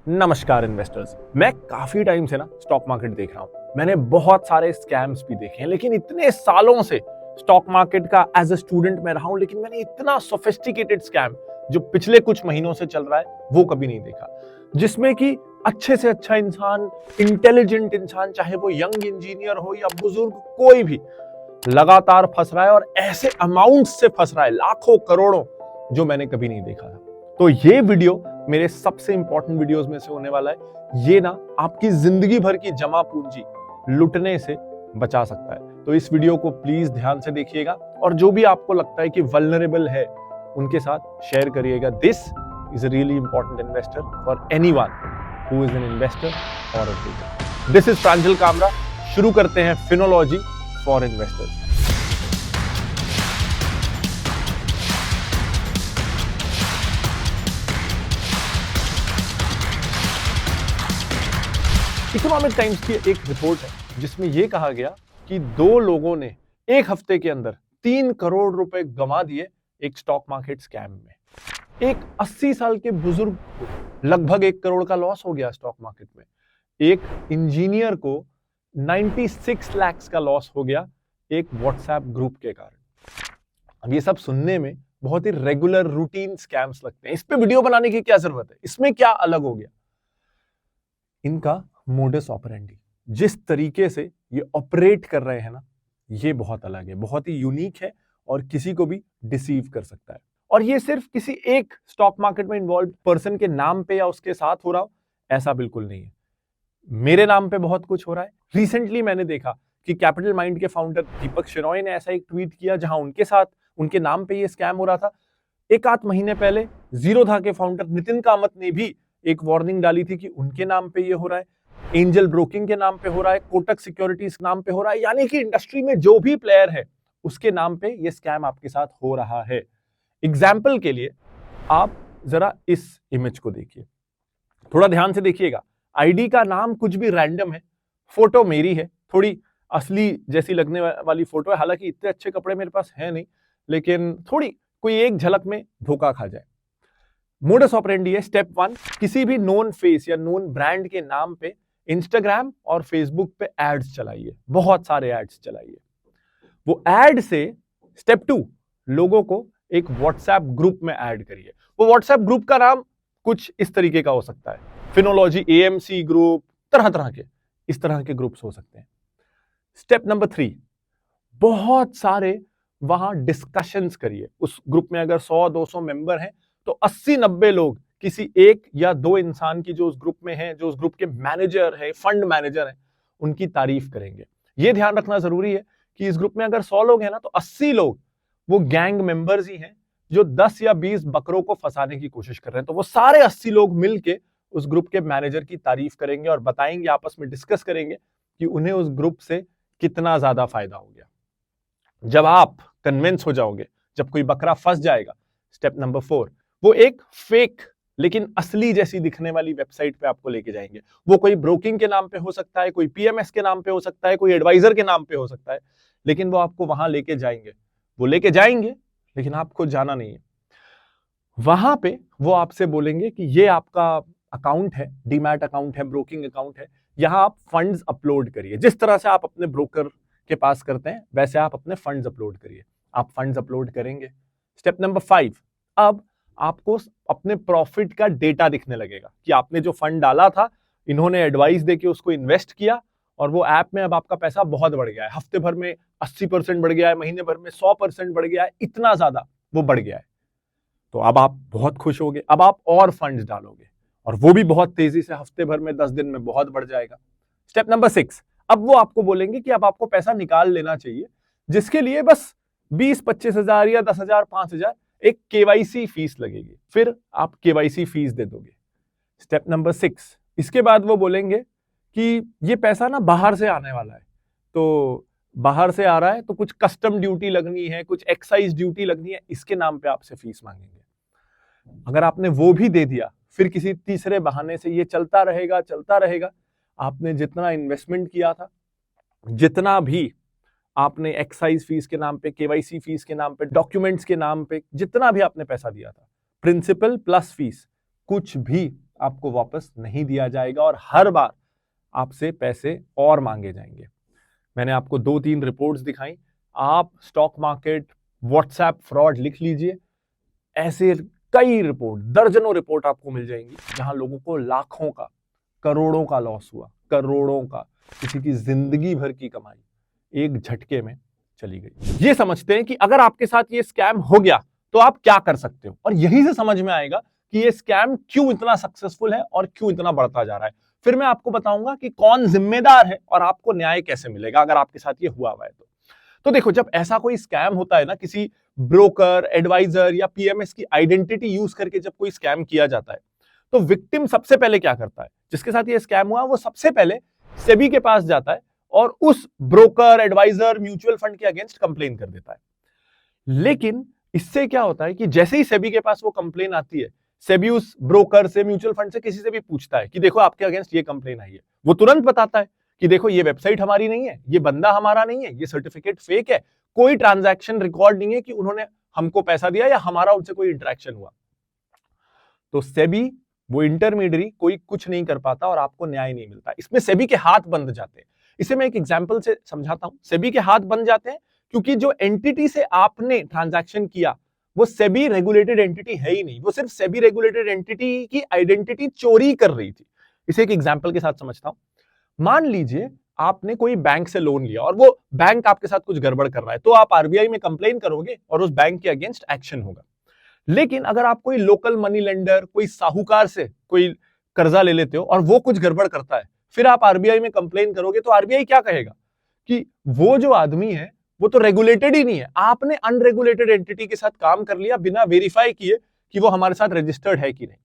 नमस्कार इन्वेस्टर्स। मैं काफी टाइम से ना स्टॉक मार्केट देख रहा हूं। मैंने बहुत सारे स्कैम्स भी देखे हैं, लेकिन इतने सालों से स्टॉक मार्केट का एज अ स्टूडेंट मैं रहा हूं, लेकिन मैंने इतना सोफिस्टिकेटेड स्कैम जो पिछले कुछ महीनों से चल रहा है वो कभी नहीं देखा, जिसमें कि अच्छे से अच्छा इंसान, इंटेलिजेंट इंसान, चाहे वो यंग इंजीनियर हो या बुजुर्ग, कोई भी लगातार फंस रहा है और ऐसे अमाउंट से फंस रहा है, लाखों करोड़ों, जो मैंने कभी नहीं देखा था। तो ये वीडियो मेरे सबसे इंपॉर्टेंट वीडियोस में से होने वाला है। ये ना आपकी जिंदगी भर की जमा पूंजी लुटने से बचा सकता है। तो इस वीडियो को प्लीज ध्यान से देखिएगा और जो भी आपको लगता है कि वल्नरेबल है उनके साथ शेयर करिएगा। This is a really important investor for anyone who is an investor और a trader. This is Pranjal Kamra. शुरू करते हैं Finology for investors. Economic Times की एक रिपोर्ट है जिसमें यह कहा गया कि दो लोगों ने एक हफ्ते के अंदर 3 करोड़ रुपए गंवा दिए एक स्टॉक मार्केट स्कैम में। एक 80 साल के बुजुर्ग को लगभग 1 करोड़ का लॉस हो गया स्टॉक मार्केट में। एक इंजीनियर को 96 लाख का लॉस हो गया एक व्हाट्सएप ग्रुप के कारण। अब ये सब सुनने में बहुत ही रेगुलर रूटीन स्कैम्स लगते हैं। इस पे वीडियो बनाने की क्या जरूरत है? इसमें क्या अलग हो गया? इनका मोडस ऑपरेंडी, जिस तरीके से ये ऑपरेट कर रहे हैं ना, ये बहुत अलग है, बहुत ही यूनिक है और किसी को भी डिसीव कर सकता है। और ये सिर्फ किसी एक स्टॉक मार्केट में इन्वॉल्व पर्सन के नाम पे या उसके साथ हो रहा हो, ऐसा बिल्कुल नहीं है। मेरे नाम पे बहुत कुछ हो रहा है। रिसेंटली मैंने देखा कि कैपिटल माइंड के फाउंडर दीपक शिरोय ने ऐसा एक ट्वीट किया जहां उनके साथ, उनके नाम पे ये स्कैम हो रहा था। एक आध महीने पहले जीरोधा के फाउंडर नितिन कामत ने भी एक वार्निंग डाली थी कि उनके नाम पे ये हो रहा है, एंजल ब्रोकिंग के नाम पे हो रहा है, कोटक सिक्योरिटीज नाम पे हो रहा है। यानी कि इंडस्ट्री में जो भी प्लेयर है उसके नाम पे ये स्कैम आपके साथ हो रहा है। एग्जाम्पल के लिए आप जरा इस इमेज को देखिए, थोड़ा ध्यान से देखिएगा। आईडी का नाम कुछ भी रैंडम है, फोटो मेरी है, थोड़ी असली जैसी लगने वाली फोटो है। हालांकि इतने अच्छे कपड़े मेरे पास है नहीं, लेकिन थोड़ी कोई एक झलक में धोखा खा जाए। मोडस ऑपरेंडी है स्टेप 1, किसी भी नोन फेस या नोन ब्रांड के नाम पे इंस्टाग्राम और फेसबुक पे एड्स चलाइए, बहुत सारे एड्स चलाइए। वो एड से स्टेप 2, लोगों को एक व्हाट्सएप ग्रुप में ऐड करिए। वो व्हाट्सएप ग्रुप का नाम कुछ इस तरीके का हो सकता है, फिनोलॉजी एएमसी ग्रुप, तरह तरह के इस तरह के ग्रुप्स हो सकते हैं। स्टेप नंबर 3, बहुत सारे वहां डिस्कशंस करिए। उस ग्रुप में अगर 100-200 मेंबर हैं तो 80-90 लोग किसी एक या दो इंसान की, जो उस ग्रुप में है, जो उस ग्रुप के मैनेजर है, फंड मैनेजर है, उनकी तारीफ करेंगे। यह ध्यान रखना जरूरी है कि इस ग्रुप में अगर 100 लोग हैं ना, तो 80 लोग वो गैंग मेंबर्स ही हैं जो 10 या 20 बकरों को फंसाने की कोशिश कर रहे हैं। तो वो सारे 80 लोग मिलके उस ग्रुप के मैनेजर की तारीफ करेंगे और बताएंगे, आपस में डिस्कस करेंगे कि उन्हें उस ग्रुप से कितना ज्यादा फायदा हो गया। जब आप कन्विंस हो जाओगे, जब कोई बकरा फंस जाएगा, स्टेप नंबर 4, वो एक फेक लेकिन असली जैसी दिखने वाली वेबसाइट पे आपको लेके जाएंगे। वो कोई ब्रोकिंग के नाम पे हो सकता है, कोई पीएमएस के नाम पे हो सकता है, कोई एडवाइजर के नाम पे हो सकता है, लेकिन वो आपको वहां लेके जाएंगे। वो लेके जाएंगे लेकिन आपको जाना नहीं है। वहां पे वो आपसे बोलेंगे कि ये आपका अकाउंट है, डीमैट अकाउंट है, ब्रोकिंग अकाउंट है, यहां आप फंड्स अपलोड करिए। जिस तरह से आप अपने ब्रोकर के पास करते हैं वैसे आप अपने फंड्स अपलोड करिए। आप फंड्स अपलोड करेंगे। स्टेप नंबर 5, अब आपको अपने प्रॉफिट का डेटा दिखने लगेगा कि आपने जो फंड डाला था, इन्होंने एडवाइस देके उसको इन्वेस्ट किया और वो ऐप में अब आपका पैसा बहुत बढ़ गया है। हफ्ते भर में 80% बढ़ गया है, महीने भर में 100% बढ़ गया है, इतना ज्यादा वो बढ़ गया है। तो अब आप बहुत खुश होगे, अब आप और फंड्स डालोगे और वो भी बहुत तेजी से, हफ्ते भर में 10 दिन में बहुत बढ़ जाएगा। स्टेप नंबर 6, अब वो आपको बोलेंगे कि अब आपको पैसा निकाल लेना चाहिए, जिसके लिए बस 20-25 हजार या 10,000, 5,000 एक केवाईसी फीस लगेगी। फिर आप केवाईसी फीस दे दोगे। स्टेप नंबर 6, इसके बाद वो बोलेंगे कि ये पैसा ना बाहर से आने वाला है, तो बाहर से आ रहा है तो कुछ कस्टम ड्यूटी लगनी है, कुछ एक्साइज ड्यूटी लगनी है, इसके नाम पे आपसे फीस मांगेंगे। अगर आपने वो भी दे दिया, फिर किसी तीसरे बहाने से ये चलता रहेगा चलता रहेगा। आपने जितना इन्वेस्टमेंट किया था, जितना भी आपने एक्साइज फीस के नाम पे, केवाईसी फीस के नाम पे, डॉक्यूमेंट्स के नाम पे जितना भी आपने पैसा दिया था, प्रिंसिपल प्लस फीस, कुछ भी आपको वापस नहीं दिया जाएगा और हर बार आपसे पैसे और मांगे जाएंगे। मैंने आपको 2-3 रिपोर्ट्स दिखाई, आप स्टॉक मार्केट व्हाट्सएप फ्रॉड लिख लीजिए, ऐसे कई रिपोर्ट, दर्जनों रिपोर्ट आपको मिल जाएंगी जहां लोगों को लाखों का, करोड़ों का लॉस हुआ, करोड़ों का, किसी की जिंदगी भर की कमाई एक झटके में चली गई। ये समझते हैं कि अगर आपके साथ ये स्कैम हो गया तो आप क्या कर सकते हो, और यहीं से समझ में आएगा कि ये स्कैम क्यों इतना सक्सेसफुल है और क्यों इतना बढ़ता जा रहा है। फिर मैं आपको बताऊंगा कि कौन जिम्मेदार है और आपको न्याय कैसे मिलेगा अगर आपके साथ ये हुआ है तो देखो, जब ऐसा कोई स्कैम होता है ना, किसी ब्रोकर, एडवाइजर या पीएमएस की आइडेंटिटी यूज करके जब कोई स्कैम किया जाता है, तो विक्टिम सबसे पहले क्या करता है, जिसके साथ ये स्कैम हुआ वो सबसे पहले सेबी के पास जाता है और उस ब्रोकर, एडवाइजर, म्यूचुअल फंड के अगेंस्ट कंप्लेन कर देता है। लेकिन इससे क्या होता है कि जैसे ही सेबी के पास वो कंप्लेन आती है, सेबी उस ब्रोकर से, म्यूचुअल फंड से, किसी से भी पूछता है कि देखो आपके अगेंस्ट ये कंप्लेन आई है, वो तुरंत बताता है कि देखो ये वेबसाइट हमारी नहीं है, ये बंदा हमारा नहीं है, ये सर्टिफिकेट फेक है, कोई ट्रांजैक्शन रिकॉर्ड नहीं है कि उन्होंने हमको पैसा दिया या हमारा उनसे कोई इंटरेक्शन हुआ। तो सेबी, वो इंटरमीडियरी, कोई कुछ नहीं कर पाता और आपको न्याय नहीं मिलता। इसमें सेबी के हाथ बंध जाते हैं। इसे मैं एक एग्जांपल से समझाता हूं। सेबी के हाथ बंध जाते हैं क्योंकि जो एंटिटी से आपने ट्रांजैक्शन किया वो सेबी रेगुलेटेड एंटिटी है ही नहीं, वो सिर्फ सेबी रेगुलेटेड एंटिटी की आइडेंटिटी चोरी कर रही थी। इसे एक एग्जांपल के साथ समझता हूं। मान लीजिए आपने कोई बैंक से लोन लिया और वो बैंक आपके साथ कुछ गड़बड़ कर रहा है, तो आप आरबीआई में कंप्लेन करोगे और उस बैंक के अगेंस्ट एक्शन होगा। लेकिन अगर आप कोई लोकल मनी लेंडर, कोई साहूकार से कोई कर्जा ले लेते हो और वो कुछ गड़बड़ करता है, फिर आप आरबीआई में कंप्लेन करोगे, तो आरबीआई क्या कहेगा कि वो जो आदमी है वो तो रेगुलेटेड ही नहीं है, आपने अनरेगुलेटेड एंटिटी के साथ काम कर लिया बिना वेरीफाई किए कि वो हमारे साथ रजिस्टर्ड है कि नहीं,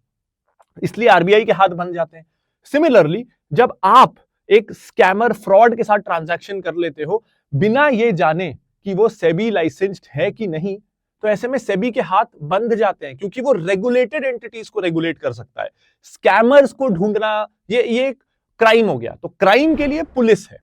इसलिए आरबीआई के हाथ बन जाते हैं। सिमिलरली, जब आप एक स्कैमर, फ्रॉड के साथ ट्रांजैक्शन कर लेते हो बिना ये जाने कि वो सेबी लाइसेंस्ड है कि नहीं, तो ऐसे में सेबी के हाथ बंद जाते हैं, क्योंकि वो रेगुलेटेड एंटिटीज को रेगुलेट कर सकता है। स्कैमर्स को ढूंढना ये एक क्राइम हो गया। तो क्राइम के लिए पुलिस है,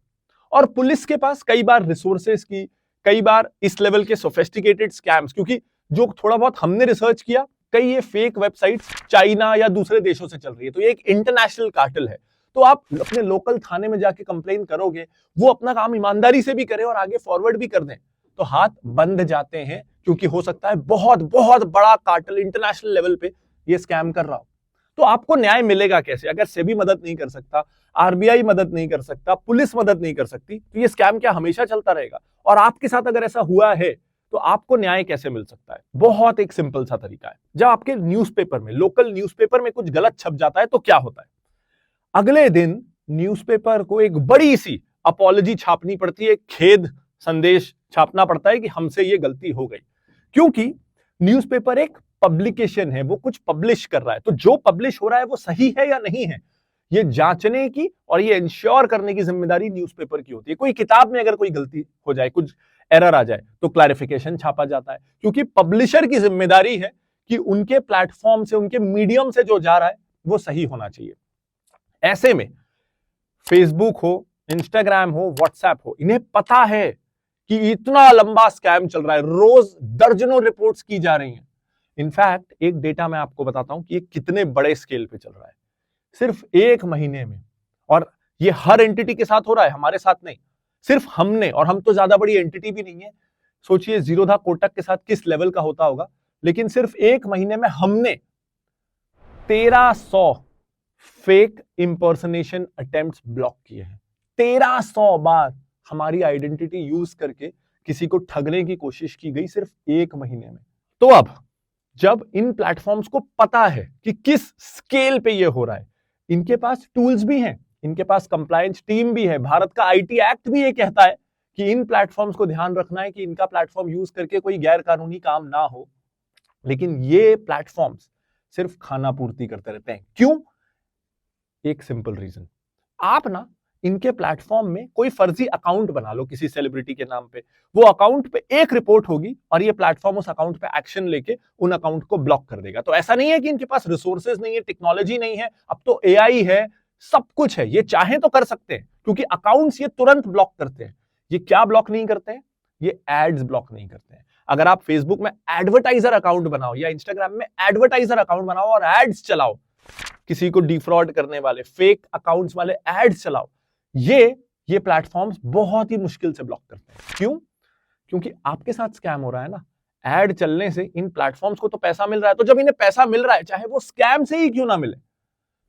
और पुलिस के पास कई बार रिसोर्सेस की, कई बार इस लेवल के सोफिस्टिकेटेड स्कैम्स, क्योंकि जो थोड़ा बहुत हमने रिसर्च किया, कई ये फेक वेबसाइट्स चाइना या दूसरे देशों से चल रही है, तो ये एक इंटरनेशनल कार्टेल है। तो आप अपने लोकल थाने में जाके कंप्लेन करोगे, वो अपना काम ईमानदारी से भी करे और आगे फॉरवर्ड भी कर दें, तो हाथ बंद जाते हैं, क्योंकि हो सकता है बहुत बहुत बड़ा कार्टेल इंटरनेशनल लेवल पे ये स्कैम कर रहा हो। तो आपको न्याय मिलेगा कैसे अगर सेबी मदद नहीं कर सकता, आरबीआई मदद नहीं कर सकता, पुलिस मदद नहीं कर सकती, तो ये स्कैम क्या हमेशा चलता रहेगा? और आपके साथ अगर ऐसा हुआ है तो आपको न्याय कैसे मिल सकता है? बहुत एक सिंपल सा तरीका है। जब आपके न्यूज़पेपर में, लोकल न्यूज़पेपर में कुछ गलत छप जाता है तो क्या होता है? अगले दिन न्यूज़पेपर को एक बड़ी सी अपॉलजी छापनी पड़ती है, खेद संदेश छापना पड़ता है कि हमसे ये गलती हो गई, क्योंकि न्यूज़पेपर एक पब्लिकेशन है, वो कुछ पब्लिश कर रहा है। तो जो पब्लिश हो रहा है वो सही है या नहीं है, ये जांचने की और ये इंश्योर करने की जिम्मेदारी न्यूज़पेपर की होती है। कोई किताब में अगर कोई गलती हो जाए, कुछ एरर आ जाए, तो क्लैरिफिकेशन छापा जाता है, क्योंकि पब्लिशर की जिम्मेदारी है कि उनके प्लेटफॉर्म से, उनके मीडियम से जो जा रहा है वो सही होना चाहिए। ऐसे में फेसबुक हो, इंस्टाग्राम हो, व्हाट्सएप हो, इन्हें पता है कि इतना लंबा स्कैम चल रहा है, रोज दर्जनों रिपोर्ट्स की जा रही हैं। इनफैक्ट एक डेटा मैं आपको बताता हूं कि ये कितने बड़े स्केल पे चल रहा है। सिर्फ 1 महीने में, और ये हर एंटिटी के साथ हो रहा है, हमारे साथ नहीं, सिर्फ हमने, और हम तो ज्यादा बड़ी एंटिटी भी नहीं है, सोचिए जीरोधा कोटक के साथ किस लेवल का होता होगा, लेकिन सिर्फ 1 महीने में हमने 1300 फेक इंपर्सनेशन अटेम्प्ट्स ब्लॉक किए हैं। 1300 बार हमारी आइडेंटिटी यूज करके किसी को ठगने की कोशिश की गई सिर्फ 1 महीने में। तो अब जब इन प्लेटफॉर्म्स को पता है कि किस स्केल पे ये हो रहा है, इनके पास टूल्स भी हैं, इनके पास कंप्लायंस टीम भी है, भारत का आईटी एक्ट भी ये कहता है कि इन प्लेटफॉर्म्स को ध्यान रखना है कि इनका प्लेटफॉर्म यूज करके कोई गैर कानूनी काम ना हो। लेकिन ये प्लेटफॉर्म्स सिर्फ खाना पूर्ति करते रहते हैं। क्यों? एक सिंपल रीजन, आप ना इनके प्लेटफॉर्म में कोई फर्जी अकाउंट बना लो किसी सेलिब्रिटी के नाम पे, वो अकाउंट पे एक रिपोर्ट होगी और ये प्लेटफॉर्म उस अकाउंट पे एक्शन लेके उन अकाउंट को ब्लॉक कर देगा। तो ऐसा नहीं है कि इनके पास रिसोर्सेज नहीं है, टेक्नोलॉजी नहीं है, अब तो एआई है, सब कुछ है, ये चाहे तो कर सकते हैं, क्योंकि अकाउंट्स ये तुरंत ब्लॉक करते हैं। ये क्या ब्लॉक नहीं करते हैं? ये एड्स ब्लॉक नहीं करते हैं। अगर आप फेसबुक में एडवर्टाइजर अकाउंट बनाओ या इंस्टाग्राम में एडवर्टाइजर अकाउंट बनाओ और एड्स चलाओ, किसी को डिफ्रॉड करने वाले फेक अकाउंट्स वाले एड्स चलाओ, ये प्लेटफॉर्म्स बहुत ही मुश्किल से ब्लॉक करते हैं। क्यों? क्योंकि आपके साथ स्कैम हो रहा है ना। एड चलने से इन प्लेटफॉर्म्स को तो पैसा मिल रहा है, तो जब इन्हें पैसा मिल रहा है, चाहे वो स्कैम से ही क्यों ना मिले,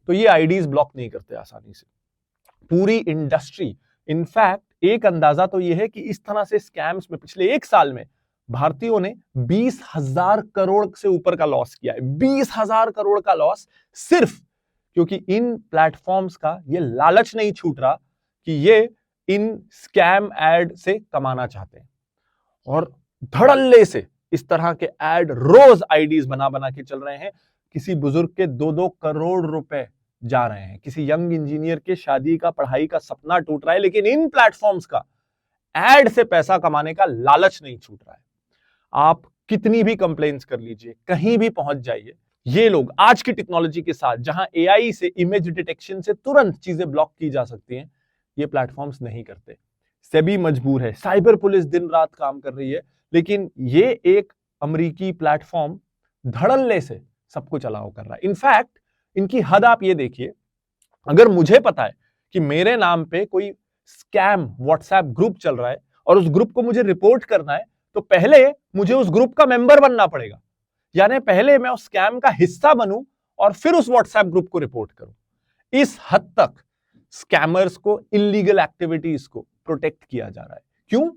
तो ये आईडीज ब्लॉक नहीं करते आसानी से। पूरी इंडस्ट्री, इनफैक्ट एक अंदाजा तो यह है कि इस तरह से स्कैम्स में पिछले 1 साल में भारतीयों ने 20,000 करोड़ से ऊपर का लॉस किया है। 20,000 करोड़ का लॉस, सिर्फ क्योंकि इन प्लेटफॉर्म्स का ये लालच नहीं छूट रहा कि ये इन स्कैम एड से कमाना चाहते हैं, और धड़ल्ले से इस तरह के एड रोज आईडीज बना बना के चल रहे हैं। किसी बुजुर्ग के 2-2 करोड़ रुपए जा रहे हैं, किसी यंग इंजीनियर के शादी का, पढ़ाई का सपना टूट रहा है, लेकिन इन प्लेटफॉर्म्स का एड से पैसा कमाने का लालच नहीं छूट रहा है। आप कितनी भी कंप्लेंट्स कर लीजिए, कहीं भी पहुंच जाइए, ये लोग आज की टेक्नोलॉजी के साथ, जहां एआई से इमेज डिटेक्शन से तुरंत चीजें ब्लॉक की जा सकती हैं, ये प्लेटफॉर्म्स नहीं करते। सेबी मजबूर है, साइबर पुलिस दिन रात काम कर रही है, लेकिन ये एक अमेरिकी प्लेटफॉर्म धड़ल्ले से सब कुछ अलाउ कर रहा है। इनफैक्ट इनकी हद आप ये देखिए, अगर मुझे पता है कि मेरे नाम पे कोई स्कैम व्हाट्सएप ग्रुप चल रहा है और उस ग्रुप को मुझे रिपोर्ट करना है, तो पहले मुझे उस ग्रुप का मेंबर बनना पड़ेगा। यानी पहले मैं उस स्कैम का हिस्सा बनूं और फिर उस व्हाट्सएप ग्रुप को रिपोर्ट करूं। इस हद तक स्कैमर्स को, इलीगल एक्टिविटीज को प्रोटेक्ट किया जा रहा है। क्यों?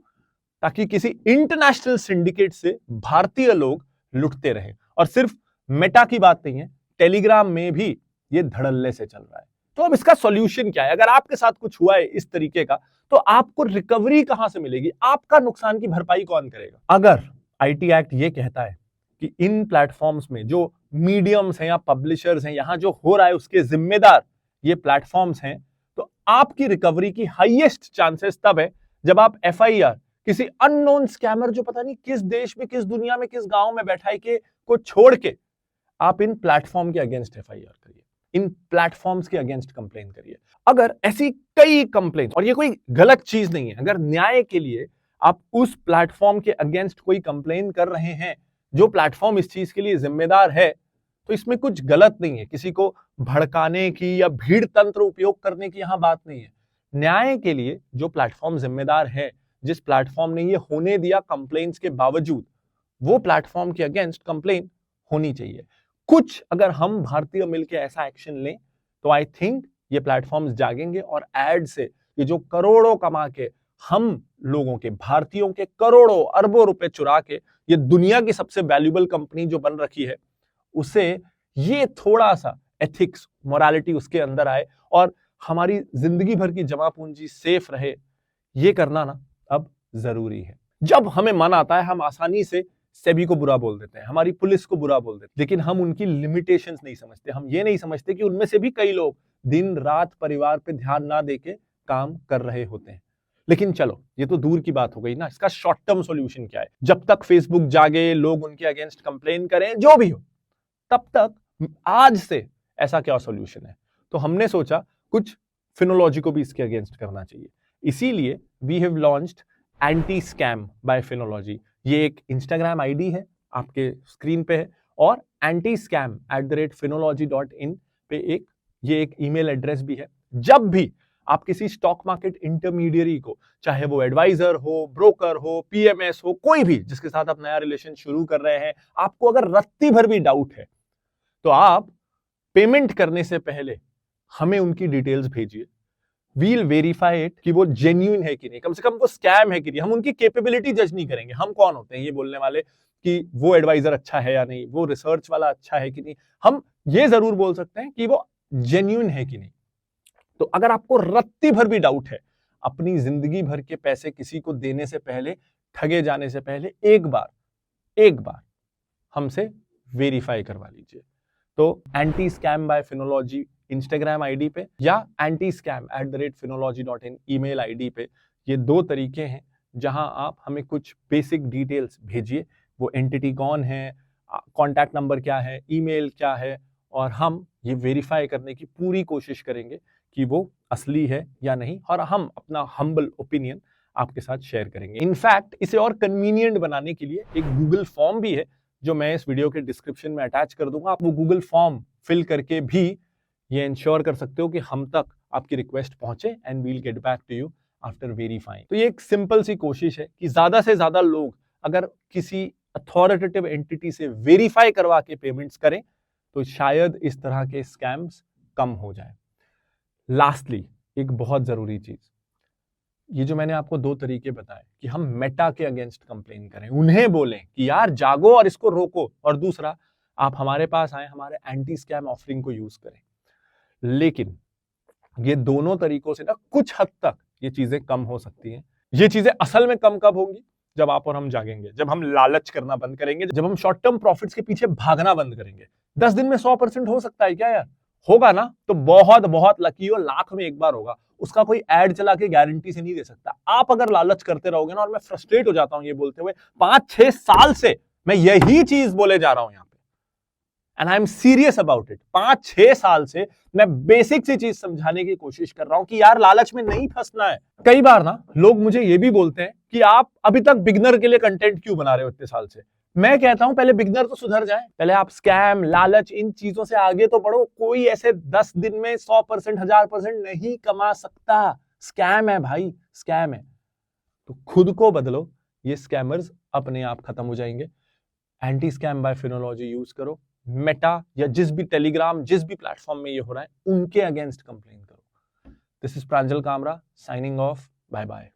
ताकि किसी इंटरनेशनल सिंडिकेट से भारतीय लोग लुटते रहे। और सिर्फ मेटा की बात नहीं है, टेलीग्राम में भी ये धड़ल्ले से चल रहा है। तो अब इसका सॉल्यूशन क्या है? अगर आपके साथ कुछ हुआ है इस तरीके का, तो आपको रिकवरी कहां से मिलेगी? आपका नुकसान की भरपाई कौन करेगा? अगर आईटी एक्ट ये कहता है कि इन प्लेटफॉर्म्स में जो मीडियम्स हैं या पब्लिशर्स हैं, यहां जो हो रहा है उसके जिम्मेदार ये प्लेटफॉर्म्स हैं, तो आपकी रिकवरी की हाईएस्ट चांसेस तब है जब आप एफआईआर किसी अननोन स्कैमर, जो पता नहीं किस देश में, किस दुनिया में, किस गांव में बैठा है, के को छोड़ के आप इन प्लेटफॉर्म के अगेंस्ट एफआईआर करिए, इन प्लेटफॉर्म्स के अगेंस्ट कंप्लेन करिए। अगर ऐसी कई कंप्लेन, और ये कोई गलत चीज नहीं है, अगर न्याय के लिए आप उस प्लेटफॉर्म के अगेंस्ट कोई कंप्लेन कर रहे हैं, जो प्लेटफॉर्म इस चीज के लिए जिम्मेदार है, तो इसमें कुछ गलत नहीं है। किसी को भड़काने की या भीड़ तंत्र उपयोग करने की यहां बात नहीं है। न्याय के लिए जो प्लेटफॉर्म जिम्मेदार है, जिस प्लेटफॉर्म ने ये होने दिया कंप्लेंट्स के बावजूद, वो प्लेटफॉर्म के अगेंस्ट कंप्लेन होनी चाहिए। कुछ अगर हम भारतीय मिलकर ऐसा एक्शन लें, तो आई थिंक ये प्लेटफॉर्म्स जागेंगे और एड से ये जो करोड़ों कमा के, हम लोगों के, भारतीयों के करोड़ों अरबों रुपए चुरा के ये दुनिया की सबसे वैल्यूएबल कंपनी जो बन रखी है, उसे ये थोड़ा सा एथिक्स, मोरालिटी उसके अंदर आए और हमारी जिंदगी भर की जमा पूंजी सेफ रहे, ये करना ना अब जरूरी है। जब हमें मन आता है, हम आसानी से सेबी को बुरा बोल देते हैं, हमारी पुलिस को बुरा बोल देते हैं, लेकिन हम उनकी लिमिटेशंस नहीं समझते। हम ये नहीं समझते कि उनमें से भी कई लोग दिन रात परिवार पे ध्यान ना देके काम कर रहे होते हैं। लेकिन चलो, ये तो दूर की बात हो गई ना। इसका शॉर्ट टर्म सॉल्यूशन क्या है? जब तक फेसबुक जागे, लोग उनके अगेंस्ट कंप्लेन करें, जो भी हो, तब तक आज से ऐसा क्या सॉल्यूशन है? तो हमने सोचा कुछ फिनोलॉजी को भी इसके अगेंस्ट करना चाहिए। इसीलिए we have launched anti scam by Finology. ये एक इंस्टाग्राम आईडी है, आपके स्क्रीन पे है, और antiscam@phinology.in पे एक ईमेल एड्रेस भी है। जब भी आप किसी स्टॉक मार्केट इंटरमीडियरी को, चाहे वो एडवाइजर हो, ब्रोकर हो, पीएमएस हो, कोई भी जिसके साथ आप नया रिलेशन शुरू कर रहे हैं, आपको अगर रत्ती भर भी डाउट है, तो आप पेमेंट करने से पहले हमें उनकी डिटेल्स भेजिए। वील वेरीफाई इट कि वो जेन्युइन है कि नहीं, कम से कम वो स्कैम है कि नहीं। हम उनकी कैपेबिलिटी जज नहीं करेंगे। हम कौन होते हैं ये बोलने वाले कि वो एडवाइजर अच्छा है या नहीं, वो रिसर्च वाला अच्छा है कि नहीं। हम ये जरूर बोल सकते हैं कि वो जेन्युइन है कि नहीं। तो अगर आपको रत्ती भर भी डाउट है, अपनी जिंदगी भर के पैसे किसी को देने से पहले, ठगे जाने से पहले, एक बार हमसे वेरीफाई करवा लीजिए। तो anti scam by Finology Instagram ID पे या antiscam@phinology.in ईमेल आईडी पे, ये 2 तरीके हैं जहां आप हमें कुछ बेसिक डिटेल्स भेजिए। वो एंटिटी कौन है, कॉन्टैक्ट नंबर क्या है, ईमेल क्या है, और हम ये वेरीफाई करने की पूरी कोशिश करेंगे कि वो असली है या नहीं, और हम अपना हम्बल ओपिनियन आपके साथ शेयर करेंगे। इनफैक्ट इसे और कन्वीनियंट बनाने के लिए एक गूगल फॉर्म भी है, जो मैं इस वीडियो के डिस्क्रिप्शन में अटैच कर दूंगा। आप वो गूगल फॉर्म फिल करके भी ये इंश्योर कर सकते हो कि हम तक आपकी रिक्वेस्ट पहुंचे and we'll get back to you after verifying. तो ये एक सिंपल सी कोशिश है कि ज्यादा से ज्यादा लोग अगर किसी अथॉरिटेटिव एंटिटी से वेरीफाई करवा के पेमेंट्स करें तो शायद इस तरह के स्कैम्स कम हो जाए। लास्टली एक बहुत जरूरी चीज, ये जो मैंने आपको दो तरीके बताए कि हम मेटा के अगेंस्ट कंप्लेन करें, उन्हें बोलें कि यार जागो और इसको रोको, और दूसरा आप हमारे पास आए, हमारे एंटी स्कैम ऑफरिंग को यूज करें। लेकिन ये दोनों तरीकों से ना कुछ हद तक ये चीजें कम हो सकती हैं। ये चीजें असल में कम कब होंगी? जब आप और हम जागेंगे, जब हम लालच करना बंद करेंगे, जब हम शॉर्ट टर्म प्रॉफिट्स के पीछे भागना बंद करेंगे। 10 दिन में 100% हो सकता है क्या यार? होगा ना तो बहुत बहुत लकी हो, लाख में एक बार होगा। उसका कोई एड चला के गारंटी से नहीं दे सकता। आप अगर लालच करते रहोगे ना, और मैं फ्रस्ट्रेट हो जाता हूं ये बोलते हुए, 5-6 साल से मैं यही चीज बोले जा रहा हूं यहां पे, and I am serious about it. 5-6 साल से मैं बेसिक सी चीज समझाने की कोशिश कर रहा हूं कि यार लालच में नहीं फंसना है। कई बार ना लोग मुझे ये भी बोलते हैं कि आप अभी तक बिगनर के लिए कंटेंट क्यों बना रहे हो इतने साल से। मैं कहता हूं पहले बिगनर तो सुधर जाए, पहले आप स्कैम, लालच, इन चीजों से आगे तो बढ़ो। कोई ऐसे 10 दिन में 100%, 1000% नहीं कमा सकता। स्कैम है भाई, स्कैम है। तो खुद को बदलो, ये स्कैमर्स अपने आप खत्म हो जाएंगे। Anti scam by Finology use करो। मेटा या जिस भी टेलीग्राम, जिस भी प्लेटफॉर्म में ये हो रहा है, उनके अगेंस्ट कंप्लेन करो। This is Pranjal Kamra signing off. Bye bye.